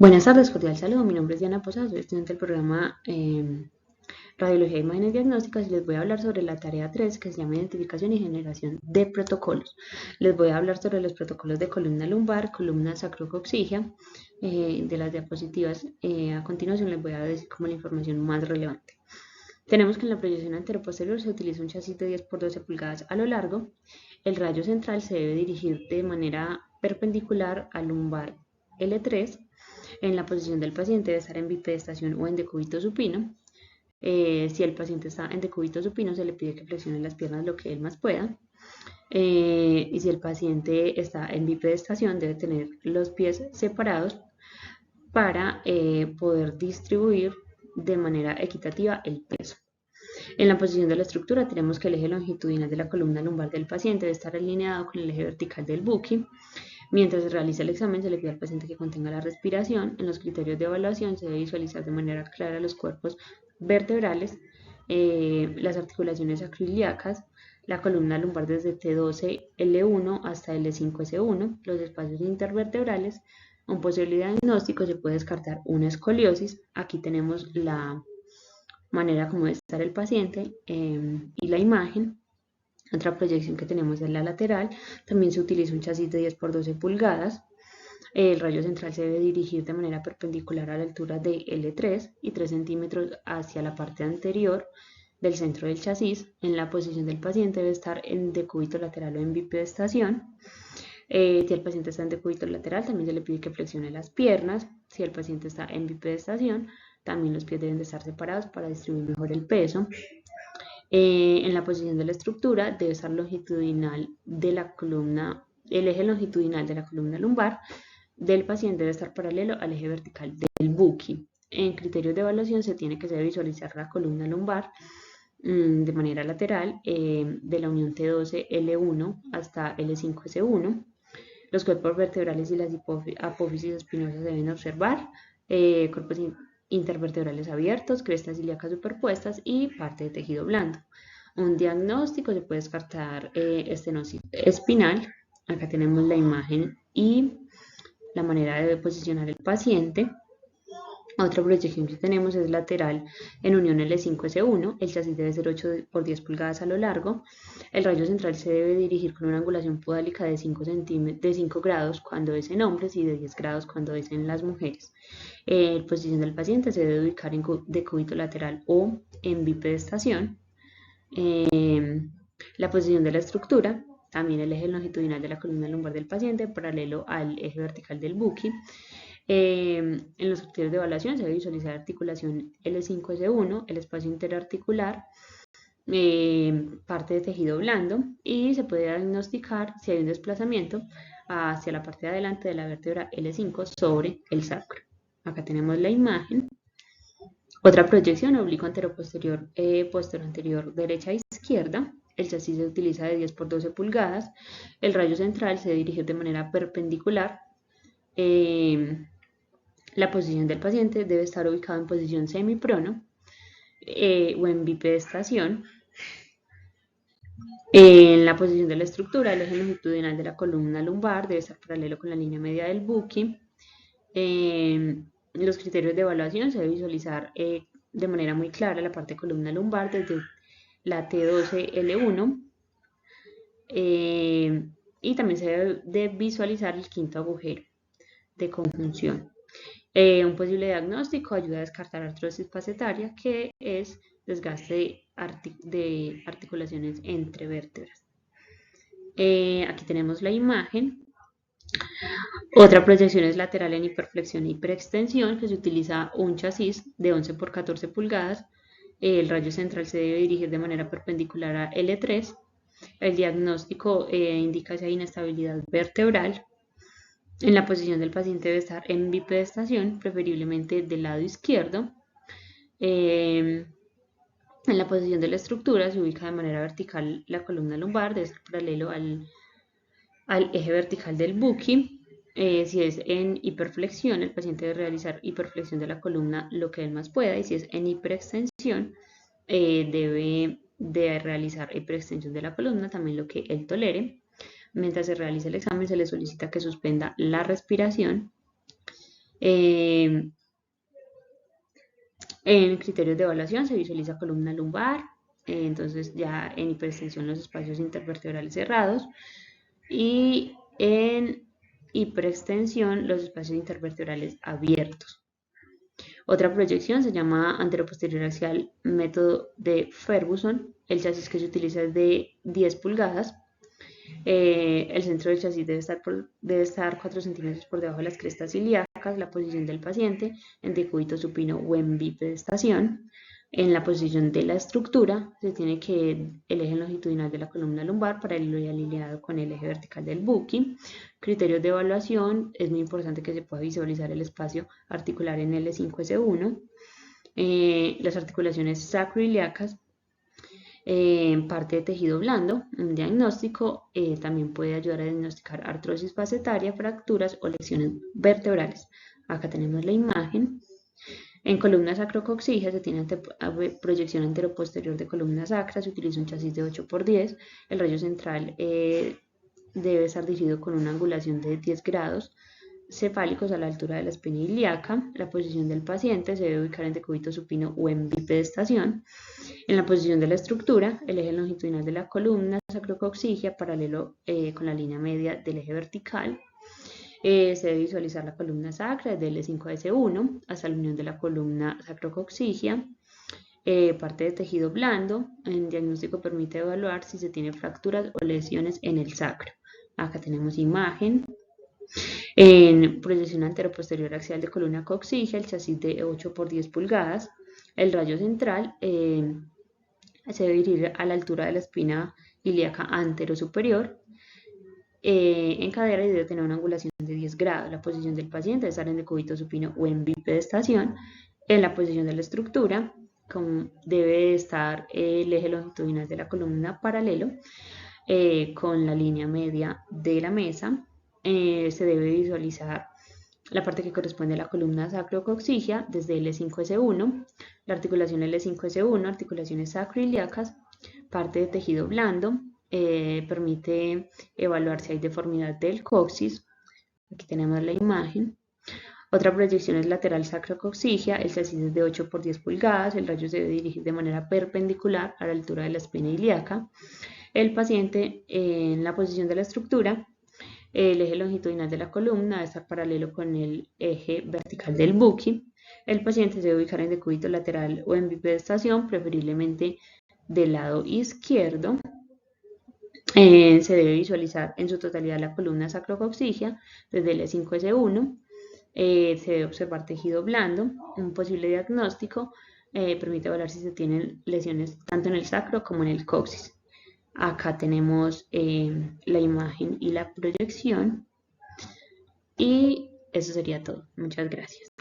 Buenas tardes, cordial saludo. Mi nombre es Diana Posada, soy estudiante del programa Radiología e Imágenes Diagnósticas y les voy a hablar sobre la tarea 3 que se llama Identificación y Generación de Protocolos. Les voy a hablar sobre los protocolos de columna lumbar, columna sacrocoxigia de las diapositivas. A continuación les voy a decir como la información más relevante. Tenemos que en la proyección anteroposterior se utiliza un chasis de 10 por 12 pulgadas a lo largo. El rayo central se debe dirigir de manera perpendicular al lumbar L3. En la posición del paciente debe estar en bipedestación o en decúbito supino. Si el paciente está en decúbito supino, se le pide que flexione las piernas lo que él más pueda. Y si el paciente está en bipedestación, debe tener los pies separados para poder distribuir de manera equitativa el peso. En la posición de la estructura tenemos que el eje longitudinal de la columna lumbar del paciente debe estar alineado con el eje vertical del buki. Mientras se realiza el examen, se le pide al paciente que contenga la respiración. En los criterios de evaluación se debe visualizar de manera clara los cuerpos vertebrales, las articulaciones sacroiliacas, la columna lumbar desde T12L1 hasta L5S1, los espacios intervertebrales. Un posible diagnóstico se puede descartar una escoliosis. Aquí tenemos la manera como debe estar el paciente y la imagen. Otra proyección que tenemos es la lateral. También se utiliza un chasis de 10 por 12 pulgadas. El rayo central se debe dirigir de manera perpendicular a la altura de L3 y 3 centímetros hacia la parte anterior del centro del chasis. En la posición del paciente debe estar en decúbito lateral o en bipedestación. Si el paciente está en decúbito lateral, también se le pide que flexione las piernas. Si el paciente está en bipedestación, también los pies deben de estar separados para distribuir mejor el peso. En la posición de la estructura debe estar longitudinal de la columna, el eje longitudinal de la columna lumbar del paciente debe estar paralelo al eje vertical del buki. En criterios de evaluación se tiene que visualizar la columna lumbar de manera lateral de la unión T12L1 hasta L5S1. Los cuerpos vertebrales y las apófisis espinosas se deben observar. Cuerpos intervertebrales abiertos, crestas ilíacas superpuestas y parte de tejido blando. Un diagnóstico se puede descartar estenosis espinal. Acá tenemos la imagen y la manera de posicionar el paciente. Otra proyección que tenemos es lateral en unión L5S1. El chasis debe ser 8 por 10 pulgadas a lo largo. El rayo central se debe dirigir con una angulación podálica de 5 grados cuando es en hombres y de 10 grados cuando es en las mujeres. La posición del paciente se debe ubicar en decúbito lateral o en bipedestación. La posición de la estructura, también el eje longitudinal de la columna lumbar del paciente paralelo al eje vertical del buki. En los criterios de evaluación se debe visualizar articulación L5S1, el espacio interarticular, parte de tejido blando y se puede diagnosticar si hay un desplazamiento hacia la parte de adelante de la vértebra L5 sobre el sacro. Acá tenemos la imagen. Otra proyección oblicuo anteroposterior, posterior anterior, derecha e izquierda. El chasis se utiliza de 10 por 12 pulgadas. El rayo central se debe dirigir de manera perpendicular. La posición del paciente debe estar ubicada en posición semiprono o en bipedestación. En la posición de la estructura, el eje longitudinal de la columna lumbar debe estar paralelo con la línea media del buki. Los criterios de evaluación se debe visualizar de manera muy clara la parte de columna lumbar desde la T12L1 y también se debe de visualizar el quinto agujero de conjunción. Un posible diagnóstico ayuda a descartar artrosis pacetaria, que es desgaste de articulaciones entre vértebras. Aquí tenemos la imagen. Otra proyección es lateral en hiperflexión e hiperextensión, que se utiliza un chasis de 11 por 14 pulgadas. El rayo central se debe dirigir de manera perpendicular a L3. El diagnóstico indica si hay inestabilidad vertebral. En la posición del paciente debe estar en bipedestación, preferiblemente del lado izquierdo. En la posición de la estructura se ubica de manera vertical la columna lumbar, debe estar paralelo al eje vertical del buki. Si es en hiperflexión, el paciente debe realizar hiperflexión de la columna lo que él más pueda, y si es en hiperextensión, debe de realizar hiperextensión de la columna, también lo que él tolere. Mientras se realiza el examen, se le solicita que suspenda la respiración. En criterios de evaluación se visualiza columna lumbar, entonces ya en hiperextensión los espacios intervertebrales cerrados y en hiperextensión los espacios intervertebrales abiertos. Otra proyección se llama anteroposterior axial, método de Ferguson. El chasis que se utiliza es de 10 pulgadas. El centro del chasis debe estar 4 centímetros por debajo de las crestas ilíacas. La posición del paciente en decúbito supino o en bipedestación. En la posición de la estructura se tiene que el eje longitudinal de la columna lumbar paralelo y alineado con el eje vertical del buki. Criterios de evaluación: es muy importante que se pueda visualizar el espacio articular en L5-S1. Las articulaciones sacroiliacas, parte de tejido blando. Un diagnóstico también puede ayudar a diagnosticar artrosis facetaria, fracturas o lesiones vertebrales. Acá tenemos la imagen. En columna sacrocoxígea se tiene proyección anteroposterior de columna sacra, se utiliza un chasis de 8×10, el rayo central debe estar dirigido con una angulación de 10 grados, cefálicos a la altura de la espina ilíaca. La posición del paciente se debe ubicar en decúbito supino o en bipedestación. En la posición de la estructura, el eje longitudinal de la columna sacrocoxígea paralelo con la línea media del eje vertical. Se debe visualizar la columna sacra desde L5-S1 hasta la unión de la columna sacrocoxígea. Parte de tejido blando. El diagnóstico permite evaluar si se tiene fracturas o lesiones en el sacro. Acá tenemos imagen. En proyección anteroposterior axial de columna coxígea, el chasis de 8×10 pulgadas. El rayo central se debe dirigir a la altura de la espina ilíaca anterosuperior. En cadera y debe tener una angulación de 10 grados. La posición del paciente debe estar en decúbito supino o en bipedestación. En la posición de la estructura, debe estar el eje longitudinal de la columna paralelo con la línea media de la mesa. Se debe visualizar la parte que corresponde a la columna sacrocoxígea desde L5-S1, la articulación L5-S1, articulaciones sacroiliacas, parte de tejido blando. Permite evaluar si hay deformidad del coxis. Aquí tenemos la imagen. Otra proyección es lateral sacrocoxígea, el chasis es de 8×10 pulgadas, el rayo se debe dirigir de manera perpendicular a la altura de la espina ilíaca. El paciente en la posición de la estructura, el eje longitudinal de la columna debe estar paralelo con el eje vertical del buki. El paciente se debe ubicar en decúbito lateral o en bipedestación, preferiblemente del lado izquierdo. Se debe visualizar en su totalidad la columna sacrocoxígea desde el L5-S1. Se debe observar tejido blando. Un posible diagnóstico permite evaluar si se tienen lesiones tanto en el sacro como en el coxis. Acá tenemos la imagen y la proyección. Y eso sería todo. Muchas gracias.